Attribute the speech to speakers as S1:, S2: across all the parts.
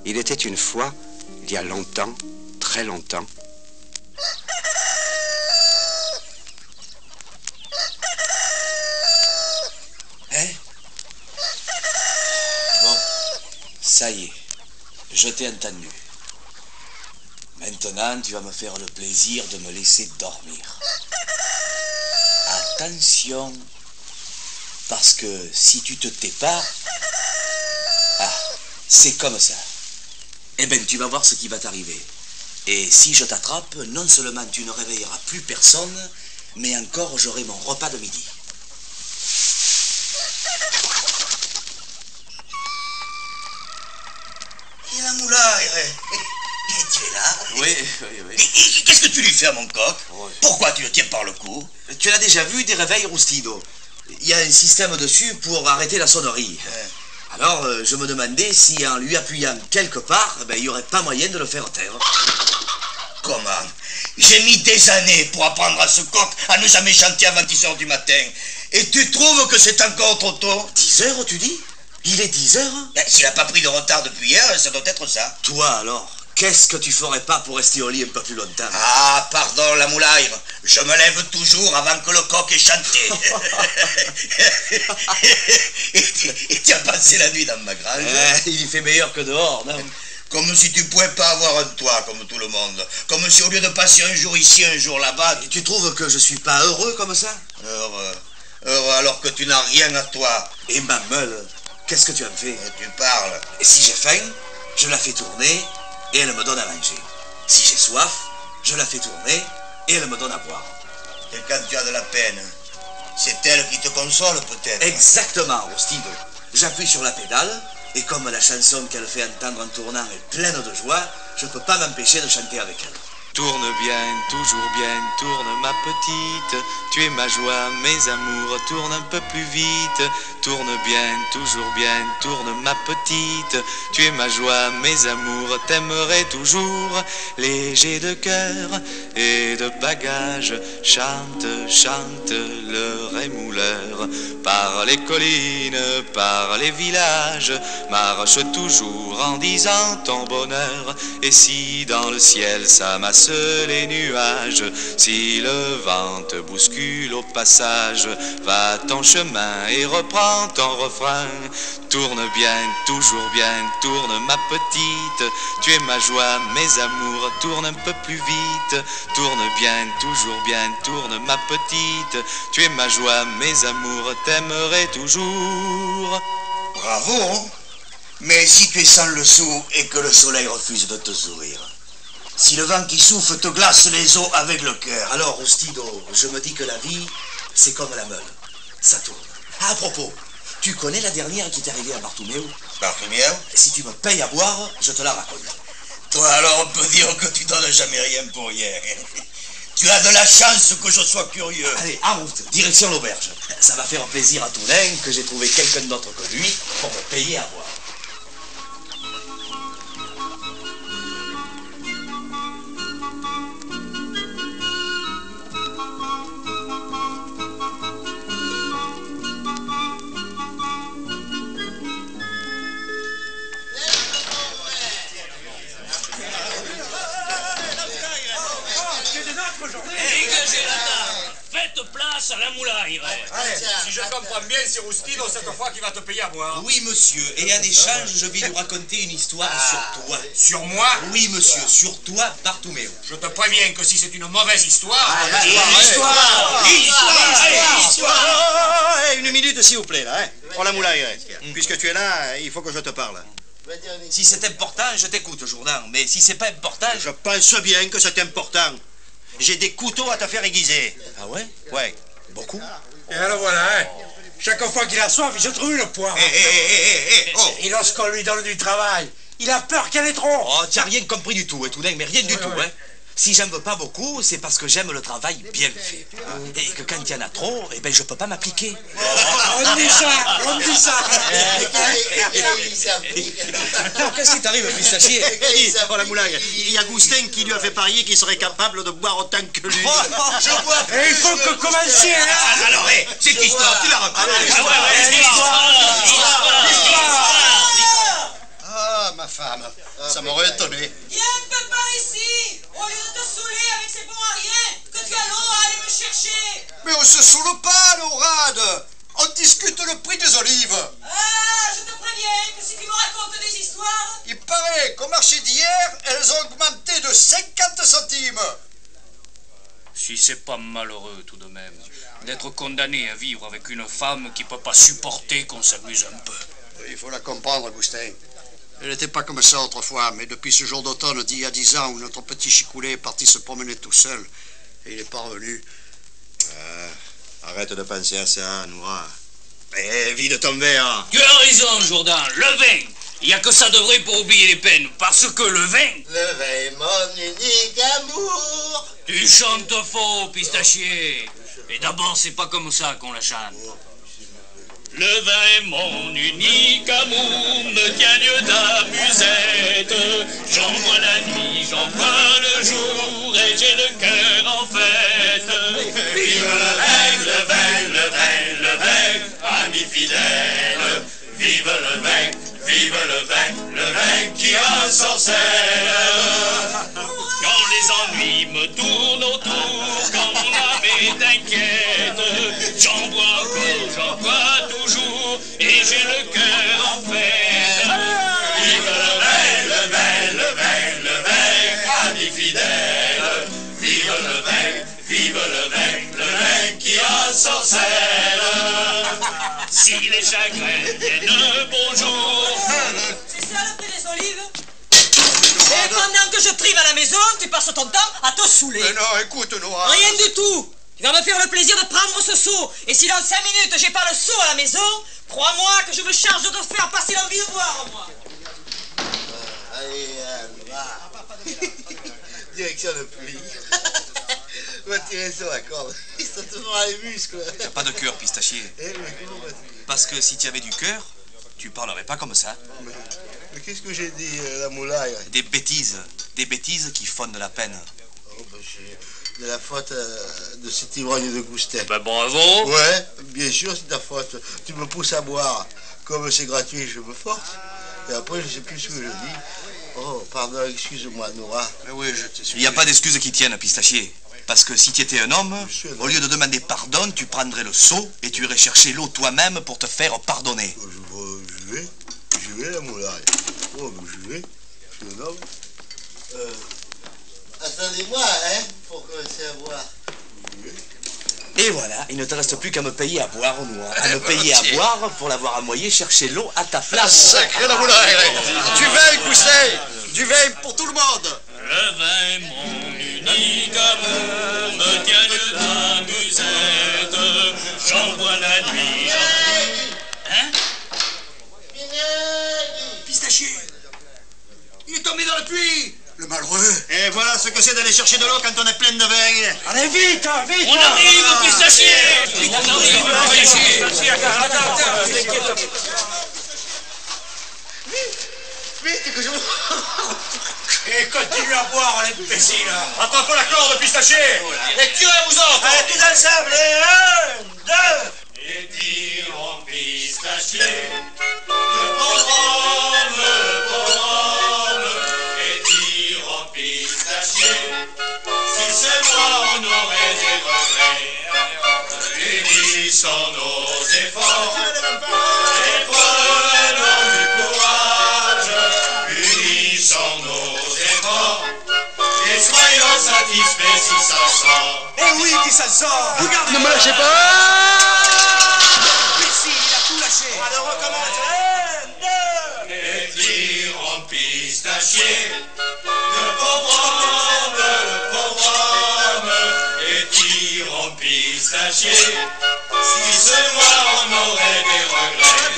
S1: Il était une fois, il y a longtemps, très longtemps.
S2: Hein? Bon, ça y est, je t'ai entendu. Maintenant, tu vas me faire le plaisir de me laisser dormir. Attention, parce que si tu te tais pas, c'est comme ça. Eh ben, tu vas voir ce qui va t'arriver. Et si je t'attrape, non seulement tu ne réveilleras plus personne, mais encore j'aurai mon repas de midi.
S3: Et la moulaille, tu es là?
S2: Oui.
S3: Et qu'est-ce que tu lui fais à mon coq? Pourquoi tu le tiens par le cou?
S2: Tu l'as déjà vu, des réveils Rustido? Il y a un système dessus pour arrêter la sonnerie. Alors, je me demandais si en lui appuyant quelque part, il n'y aurait pas moyen de le faire taire.
S3: Comment? J'ai mis des années pour apprendre à ce coq à ne jamais chanter avant 10 h du matin. Et tu trouves que c'est encore trop tôt?
S2: 10 h, tu dis? Il est 10 h?
S3: S'il n'a pas pris de retard depuis hier, ça doit être ça.
S2: Toi, alors, qu'est-ce que tu ferais pas pour rester au lit un peu plus longtemps?
S3: Ah, pardon, la moulaille. Je me lève toujours avant que le coq ait chanté. Et tu as passé la nuit dans ma grange?
S2: Il y fait meilleur que dehors, non?
S3: Comme si tu pouvais pas avoir un toit comme tout le monde. Comme si au lieu de passer un jour ici, un jour là-bas...
S2: Et tu trouves que je suis pas heureux comme ça?
S3: Heureux alors que tu n'as rien à toi.
S2: Et ma meule, qu'est-ce que tu en fais?
S3: Tu parles.
S2: Et si j'ai faim, je la fais tourner et elle me donne à manger. Si j'ai soif, je la fais tourner et elle me donne à boire.
S3: Et quand tu as de la peine, c'est elle qui te console peut-être?
S2: Exactement, Rustido. J'appuie sur la pédale et comme la chanson qu'elle fait entendre en tournant est pleine de joie, je peux pas m'empêcher de chanter avec elle.
S4: Tourne bien, toujours bien, tourne ma petite. Tu es ma joie, mes amours, tourne un peu plus vite. Tourne bien, toujours bien, tourne ma petite. Tu es ma joie, mes amours, t'aimerai toujours. Léger de cœur et de bagages, chante, chante le rémouleur. Par les collines, par les villages, marche toujours en disant ton bonheur. Et si dans le ciel s'amasse les nuages, si le vent te bouscule au passage, va ton chemin et reprends ton refrain. Tourne bien, toujours bien, tourne ma petite. Tu es ma joie, mes amours, tourne un peu plus vite. Tourne bien, toujours bien, tourne ma petite. Tu es ma joie, mes amours, t'aimerai toujours.
S3: Bravo. Mais si tu es sans le sou et que le soleil refuse de te sourire, si le vent qui souffle te glace les os avec le cœur.
S2: Alors, Rustido, je me dis que la vie, c'est comme la meule. Ça tourne. À propos, tu connais la dernière qui t'est arrivée à Bartomeu?
S3: Bartomeu?
S2: Si tu me payes à boire, je te la raconte.
S3: Toi, alors, on peut dire que tu donnes jamais rien pour rien. Tu as de la chance que je sois curieux.
S2: Allez, en route, direction l'auberge. Ça va faire plaisir à Toulin que j'ai trouvé quelqu'un d'autre que lui pour me payer à boire.
S5: Faites place à la moulaille.
S6: Si je comprends bien, c'est Rustido cette fois qui va te payer à boire.
S2: Oui, monsieur, et en échange, je vais lui raconter une histoire sur toi.
S6: Sur moi?
S2: Oui, monsieur, sur toi, Bartomeu.
S6: Je te préviens que si c'est une mauvaise histoire...
S7: Une minute, s'il vous plaît, là. Oh, la moulaille, puisque tu es là, il faut que je te parle.
S2: Si c'est important, je t'écoute, Jourdan, mais si c'est pas important...
S7: Je pense bien que c'est important. J'ai des couteaux à te faire aiguiser.
S2: Ah ouais?
S7: Ouais.
S2: Beaucoup?
S6: Et alors voilà, chaque fois qu'il a soif, il se trouve une poire.
S3: Et lorsqu'on lui donne du travail, il a peur qu'il y en ait trop.
S2: Oh, tu n'as rien compris du tout, Toulin, mais rien du tout, hein. Si j'aime pas beaucoup, c'est parce que j'aime le travail bien fait. Et que quand il y en a trop, eh ben je peux pas m'appliquer.
S3: On dit ça.
S2: Qu'est-ce qui t'arrive, pistachier?
S7: Oh, la moulaille, il y a Goustin qui lui a fait parier qu'il serait capable de boire autant que lui.
S2: Je vois.
S3: Et il faut que commencer.
S2: Alors, cette histoire, tu la racontes.
S7: Ah, ma femme. madame. Ça m'aurait étonné.
S5: Viens un peu par ici. Au lieu de te saouler avec ces bons à rien, que tu as l'eau à aller me chercher.
S7: Mais on se saoule pas, Laurade. On discute le prix des olives.
S5: Ah, je te préviens que si tu me racontes des histoires...
S7: Il paraît qu'au marché d'hier, elles ont augmenté de 50 centimes.
S6: Si c'est pas malheureux tout de même d'être condamné à vivre avec une femme qui peut pas supporter qu'on s'amuse un peu.
S7: Il faut la comprendre, Augustin. Elle n'était pas comme ça autrefois, mais depuis ce jour d'automne d'il y a 10 ans où notre petit chicoulet est parti se promener tout seul, et il n'est pas revenu.
S3: Arrête de penser à ça, Noura. Eh, vide ton verre.
S6: Tu as raison, Jourdain, le vin. Il n'y a que ça de vrai pour oublier les peines, parce que le vin...
S3: Le vin est mon unique amour.
S6: Tu chantes faux, pistachier. Et d'abord, c'est pas comme ça qu'on la chante. Le vin est mon unique amour, me tient lieu d'amusette. J'en bois la nuit, j'en bois le jour, et j'ai le cœur en fête. Vive le vin, le vin, le vin, le vin, ami fidèle. Vive le vin, vive le vin qui ensorcelle. Quand les ennuis me tournent autour, quand mon âme est inquiète, j'en bois encore, j'en bois toujours, et j'ai le cœur en fête. Vive le vin, le vin, le vin, le vin, ami fidèle. Vive le vin qui ensorcelle. Si les chagrins viennent bonjour.
S5: C'est ça le prix des olives? Et pendant que je trive à la maison, tu passes ton temps à te saouler.
S7: Mais non, écoute, Noura.
S5: Rien du tout. Tu vas me faire le plaisir de prendre ce seau. Et si dans 5 minutes j'ai pas le seau à la maison, crois-moi que je me charge de te faire passer l'envie de boire, moi.
S3: Allez, Noura. Direction de pluie. On va tirer sur la corde. Ça te fera les muscles.
S8: T'as pas de cœur, pistachier.
S3: Eh, mais comment vas-tu?
S8: Parce que si tu avais du cœur, tu parlerais pas comme ça.
S3: Mais qu'est-ce que j'ai dit, la moulaille?
S8: Des bêtises qui fondent la peine.
S3: Oh, ben, c'est de la faute de cet ivrogne de Goustet.
S6: Ben bravo.
S3: Ouais, bien sûr, c'est ta faute. Tu me pousses à boire. Comme c'est gratuit, je me force. Et après, je sais plus ce que je dis. Oh, pardon, excuse-moi, Noura.
S8: Mais oui, il n'y a pas d'excuses qui tiennent, pistachier. Parce que si tu étais un homme, au lieu de demander pardon, tu prendrais le seau et tu irais chercher l'eau toi-même pour te faire pardonner.
S3: Je vais, la moulaille. Oh, mais je vais. Je suis un homme. Attendez-moi, hein, pour commencer à boire.
S2: Et voilà, il ne te reste plus qu'à me payer à boire, Noura. À me payer à boire pour l'avoir à moyer chercher l'eau à ta flamme.
S7: Sacré la moulaille. Du vin, Goustet. Du vin pour tout le monde.
S6: Le vin, mon unique amour, me tient lieu d'amusette. J'en bois la nuit, Hein?
S7: Pistachier. Il est tombé dans le puits. Le malheureux.
S9: Et voilà ce que c'est d'aller chercher de l'eau quand on est plein de vin.
S7: Allez, vite, vite.
S6: On arrive, pistachier. On arrive, pistachier.
S3: Vite, que je...
S7: Et continue à boire, l'imbécile.
S6: Attrape la corde, pistachier.
S7: Et tirez, vous autres.
S9: Allez, tous ensemble. 1, 2.
S6: Et tirons pistachier. Le programme. Et tirons pistachier. Si c'est moi, on aurait des regrets. Unissons nos efforts. Et prenons du courage. Unissons nos efforts. Et soyons satisfaits si ça sort.
S7: Eh oui, qui ça sort.
S9: Regarde.
S7: Ne me lâchez pas.
S9: Ici, il a tout lâché. On va recommencer. 1, 2.
S6: Et tirons pistachier. Le programme. Et tirons pistachier. Si ce mois on aurait des regrets.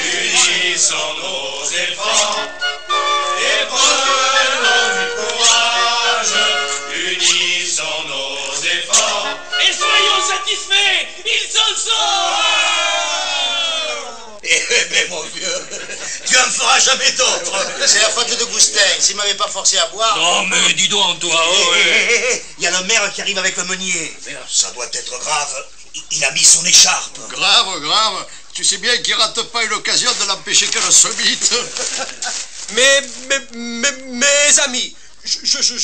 S6: Unissons nos efforts. Et prenons du courage. Unissons nos efforts. Et soyons satisfaits. Ils s'en sortent.
S3: Eh ben, mon vieux, tu en feras jamais d'autres.
S9: C'est la faute de Goustin. S'il m'avait pas forcé à boire...
S6: Non mais dis donc toi.
S9: Il y a le maire qui arrive avec le meunier.
S3: Ça doit être grave. Il a mis son écharpe.
S7: Grave. Tu sais bien qu'il rate pas une occasion de l'empêcher qu'elle se bite.
S10: Mes amis, je suis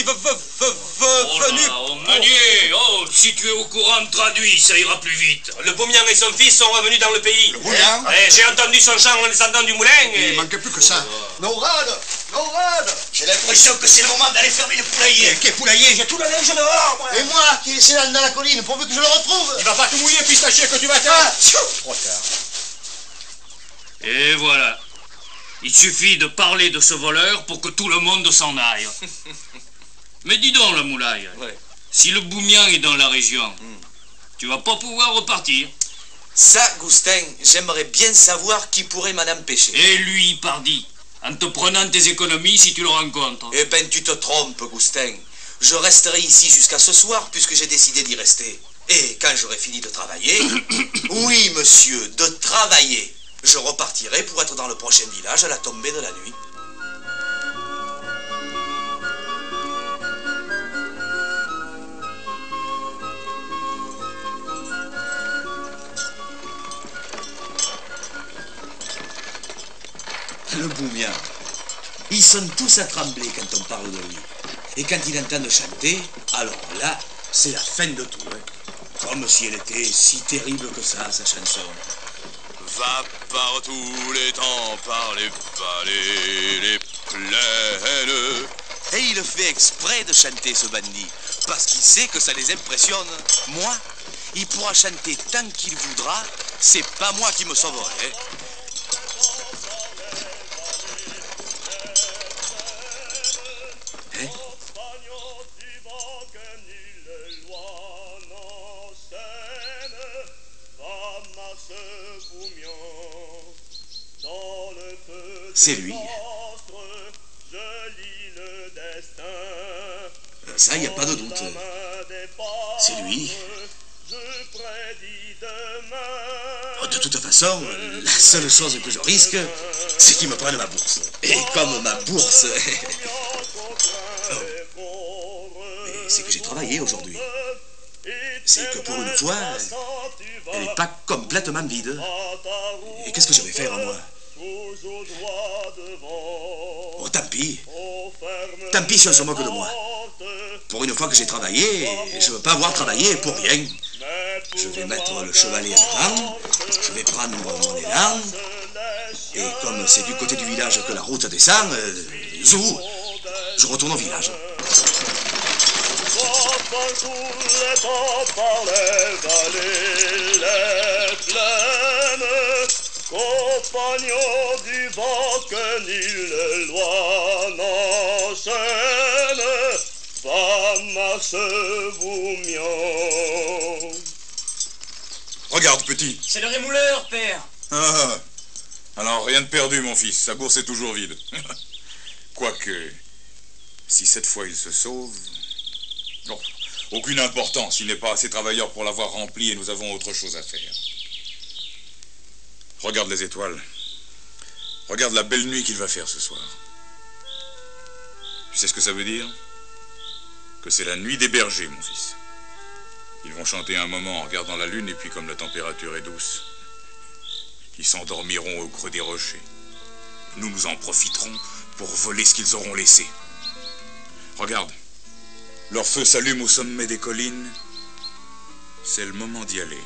S10: venu...
S6: Oh, meunier, si tu es au courant, traduis, ça ira plus vite.
S10: Le Beaumian et son fils sont revenus dans le pays.
S7: Le Beaumian?
S10: J'ai entendu son chant en descendant du moulin.
S7: Il manquait plus que ça. Nourad!
S3: J'ai l'impression que c'est le moment d'aller fermer le poulailler.
S7: Quel poulailler? J'ai tout le linge dehors, moi.
S3: Et moi, qui est laissé dans la colline, pourvu que je le retrouve.
S10: Il va pas te mouiller, Pistachier, que tu vas faire.
S7: Trop tard.
S6: Et voilà. Il suffit de parler de ce voleur pour que tout le monde s'en aille. Mais dis donc, la moulaille, si le Beaumian est dans la région, tu vas pas pouvoir repartir.
S2: Ça, Goustin, j'aimerais bien savoir qui pourrait m'en empêcher.
S6: Et lui, pardi, en te prenant tes économies si tu le rencontres.
S2: Eh ben, tu te trompes, Goustin. Je resterai ici jusqu'à ce soir puisque j'ai décidé d'y rester. Et quand j'aurai fini de travailler, oui, monsieur, de travailler, je repartirai pour être dans le prochain village à la tombée de la nuit. Le Beaumian, ils sont tous à trembler quand on parle de lui. Et quand ils entendent chanter, alors là, c'est la fin de tout. Comme si elle était si terrible que ça, sa chanson.
S8: Va par tous les temps, par les vallées, les plaines. Et il fait exprès de chanter, ce bandit, parce qu'il sait que ça les impressionne. Moi, il pourra chanter tant qu'il voudra, c'est pas moi qui me sauverai. C'est lui. Ça, il n'y a pas de doute. C'est lui. De toute façon, la seule chose que je risque, c'est qu'il me prenne ma bourse. Et comme ma bourse... Mais c'est que j'ai travaillé aujourd'hui. C'est que pour une fois, elle n'est pas complètement vide. Et qu'est-ce que je vais faire, moi? Oh, tant pis. Tant pis si on se moque de moi. Pour une fois que j'ai travaillé, je ne veux pas avoir travaillé pour rien. Je vais mettre le chevalet en avant, je vais prendre mon élan, et comme c'est du côté du village que la route descend, zou, je retourne au village.
S11: Compagnon du vent que nulle loi n'enchaîne, femme à ce Beaumian.
S12: Regarde, petit.
S5: C'est le rémouleur, père.
S12: Ah, alors rien de perdu, mon fils. Sa bourse est toujours vide. Quoique, si cette fois il se sauve... Oh, aucune importance. Il n'est pas assez travailleur pour l'avoir rempli et nous avons autre chose à faire. Regarde les étoiles. Regarde la belle nuit qu'il va faire ce soir. Tu sais ce que ça veut dire? Que c'est la nuit des bergers, mon fils. Ils vont chanter un moment en regardant la lune et puis comme la température est douce, ils s'endormiront au creux des rochers. Nous, nous en profiterons pour voler ce qu'ils auront laissé. Regarde, leur feu s'allume au sommet des collines. C'est le moment d'y aller.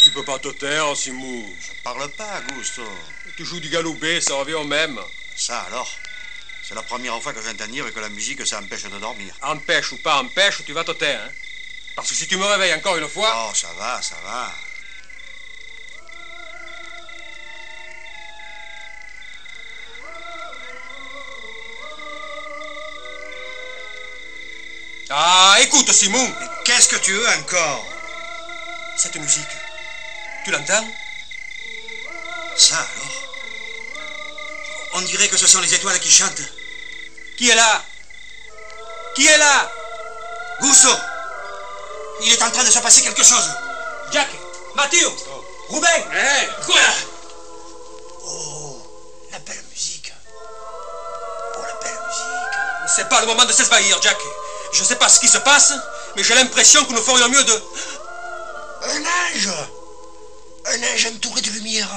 S10: Tu peux pas te taire, Simou.
S7: Je parle pas, Augusto.
S10: Tu joues du galoubet, ça revient au même.
S7: Ça alors? C'est la première fois que j'entends dire que la musique, ça empêche de dormir.
S10: Empêche ou pas empêche, tu vas te taire, hein. Parce que si tu me réveilles encore une fois...
S7: Oh, ça va, ça va.
S10: Ah, écoute, Simon.
S7: Mais qu'est-ce que tu veux encore?
S10: Cette musique, tu l'entends?
S7: Ça, alors? On dirait que ce sont les étoiles qui chantent.
S10: Qui est là? Qui est là?
S7: Gusto! Il est en train de se passer quelque chose.
S10: Jack, Mathieu, Rouben.
S6: Quoi?
S7: Oh, la belle musique. Oh, la belle musique.
S10: C'est pas le moment de s'esvahir, Jack. Je sais pas ce qui se passe, mais j'ai l'impression que nous ferions mieux de...
S7: Un ange! Un ange entouré de lumière.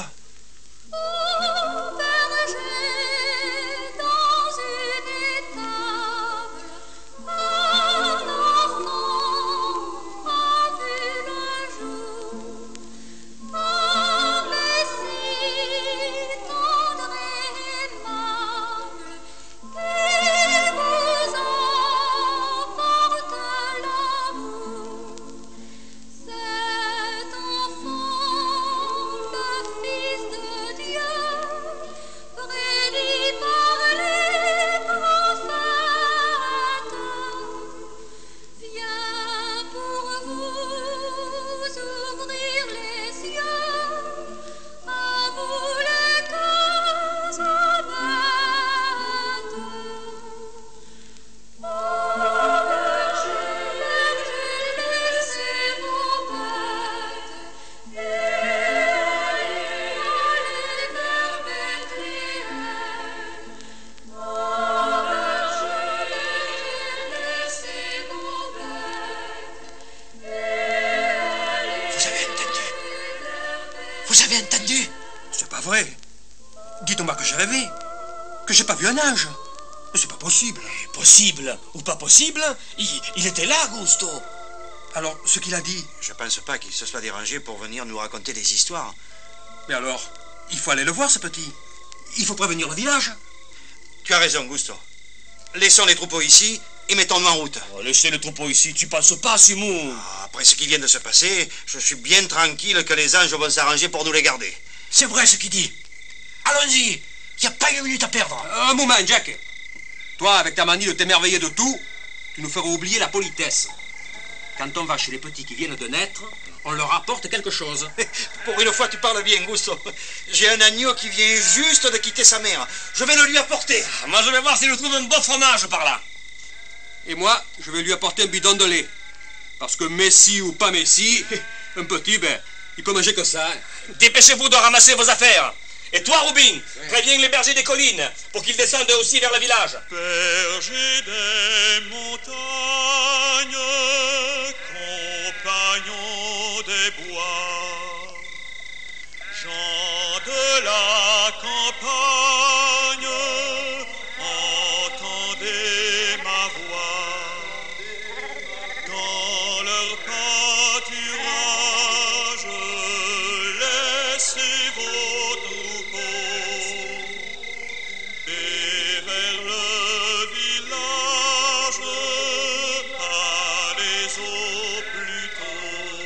S10: Vous avez entendu? C'est pas vrai. Dites-moi que j'ai rêvé. Que j'ai pas vu un ange. Mais c'est pas possible.
S6: Possible ou pas possible, il était là, Gusto.
S10: Alors, ce qu'il a dit...
S7: Je pense pas qu'il se soit dérangé pour venir nous raconter des histoires.
S10: Mais alors, il faut aller le voir, ce petit. Il faut prévenir le village.
S7: Tu as raison, Gusto. Laissons les troupeaux ici et mettons-nous en route.
S6: Oh, laissez les troupeaux ici, tu penses pas, Simon?
S7: Après ce qui vient de se passer, je suis bien tranquille que les anges vont s'arranger pour nous les garder.
S6: C'est vrai ce qu'il dit. Allons-y, il n'y a pas une minute à perdre.
S10: Un moment, Jack. Toi, avec ta manie de t'émerveiller de tout, tu nous feras oublier la politesse. Quand on va chez les petits qui viennent de naître, on leur apporte quelque chose.
S7: Pour une fois, tu parles bien, Gusto. J'ai un agneau qui vient juste de quitter sa mère. Je vais le lui apporter.
S6: Moi, je vais voir s'il trouve un bon fromage par là.
S10: Et moi, je vais lui apporter un bidon de lait. Parce que Messi ou pas Messi, un petit, ben, il peut manger que ça.
S6: Dépêchez-vous de ramasser vos affaires. Et toi, Rubin, préviens les bergers des collines pour qu'ils descendent aussi vers le village.
S11: Berger des montagnes, compagnons des bois, gens de la campagne, entendez ma voix. Dans leur pâturage, laissez vos troupeaux, et vers le village, allez au plus tôt.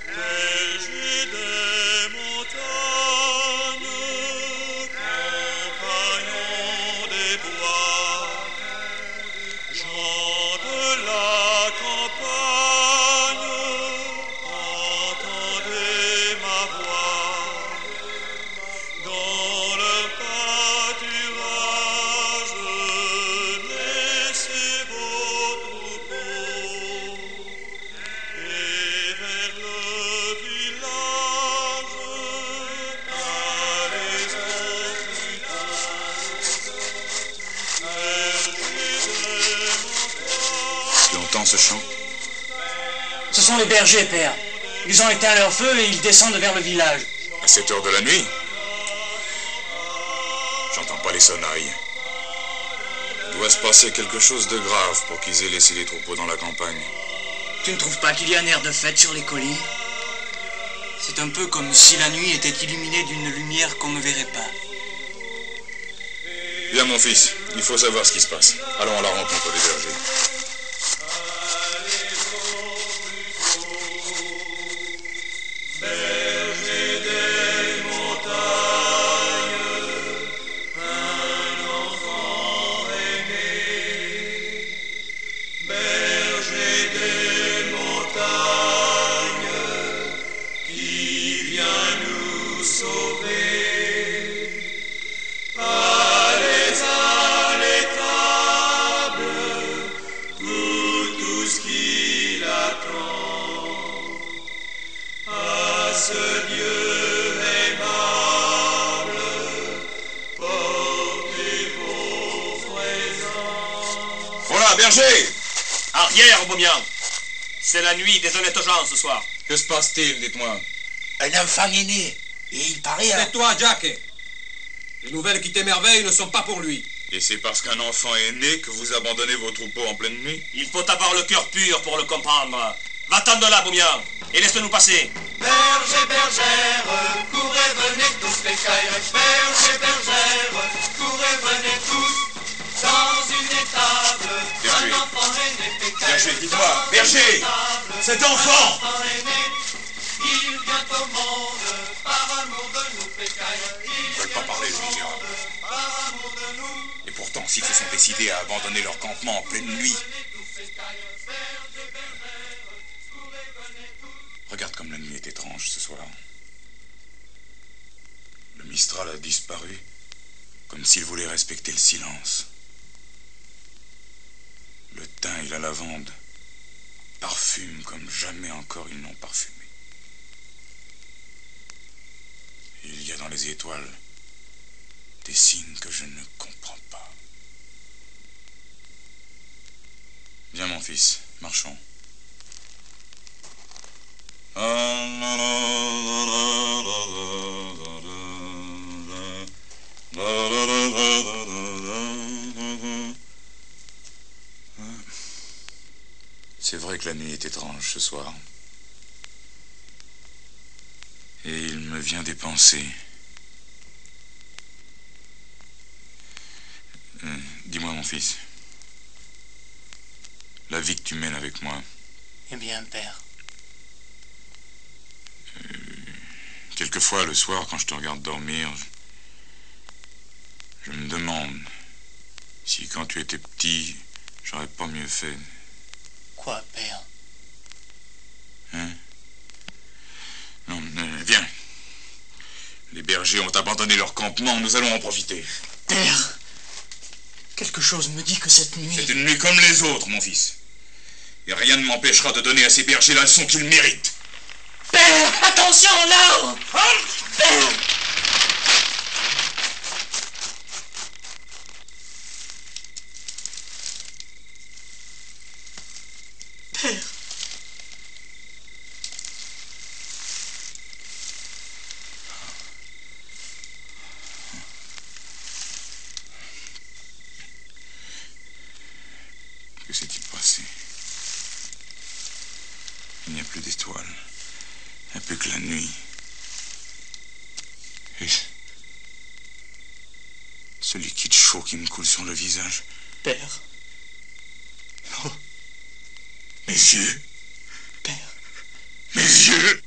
S11: Berger des montagnes, compagnons des bois, gens de la campagne, entendez ma voix. Dans leur pâturage, laissez vos troupeaux, et vers le village, allez au plus tôt.
S12: Tu entends ce chant?
S6: Ce sont les bergers, père. Ils ont éteint leur feu et ils descendent vers le village.
S12: À cette heure de la nuit? J'entends pas les sonnailles. Il doit se passer quelque chose de grave pour qu'ils aient laissé les troupeaux dans la campagne.
S6: Tu ne trouves pas qu'il y a un air de fête sur les collines? C'est un peu comme si la nuit était illuminée d'une lumière qu'on ne verrait pas.
S12: Viens, mon fils, il faut savoir ce qui se passe. Allons à la rencontre des bergers.
S13: Berger! Arrière, Beaumian! C'est la nuit des honnêtes gens ce soir.
S12: Que se passe-t-il, dites-moi?
S3: Un enfant est né, et il paraît...
S10: Tais-toi, Jack! Les nouvelles qui t'émerveillent ne sont pas pour lui.
S12: Et c'est parce qu'un enfant est né que vous abandonnez vos troupeaux en pleine nuit?
S13: Il faut avoir le cœur pur pour le comprendre. Va-t'en de là, Beaumian, et laisse-nous passer.
S11: Berger, bergère, courez, venez tous les cailles. Berger, bergère, courez, venez tous. Dans une étable,
S12: Berger.
S11: un enfant est né, pécaille.
S12: Berger, dites-moi, Berger!
S11: Cet enfant est né, il vient au monde, par amour de nous, pécaille.
S12: Ils ne veulent pas parler, les misérables.
S11: Par amour de nous.
S12: Et pourtant, s'ils se sont décidés à abandonner leur campement en pleine nuit... Regarde comme la nuit est étrange ce soir. Le Mistral a disparu, comme s'il voulait respecter le silence. Le thym et la lavande parfument comme jamais encore ils n'ont parfumé. Et il y a dans les étoiles des signes que je ne comprends pas. Viens, mon fils, marchons. C'est vrai que la nuit est étrange ce soir. Et il me vient des pensées. Dis-moi, mon fils, la vie que tu mènes avec moi...
S3: Eh bien, père.
S12: Quelquefois, le soir, quand je te regarde dormir, je me demande si, quand tu étais petit, j'aurais pas mieux fait.
S3: Quoi, père?
S12: Hein? Non, viens. Les bergers ont abandonné leur campement, nous allons en profiter.
S3: Père, quelque chose me dit que cette nuit...
S12: C'est une nuit comme les autres, mon fils. Et rien ne m'empêchera de donner à ces bergers la leçon qu'ils méritent.
S3: Père, attention, l'arbre! Père! Père!
S12: Que s'est-il passé? Il n'y a plus d'étoiles. Il n'y a plus que la nuit. Et ce liquide chaud qui me coule sur le visage.
S3: Père.
S12: Oh. Mes yeux.
S3: Père.
S12: Mes yeux.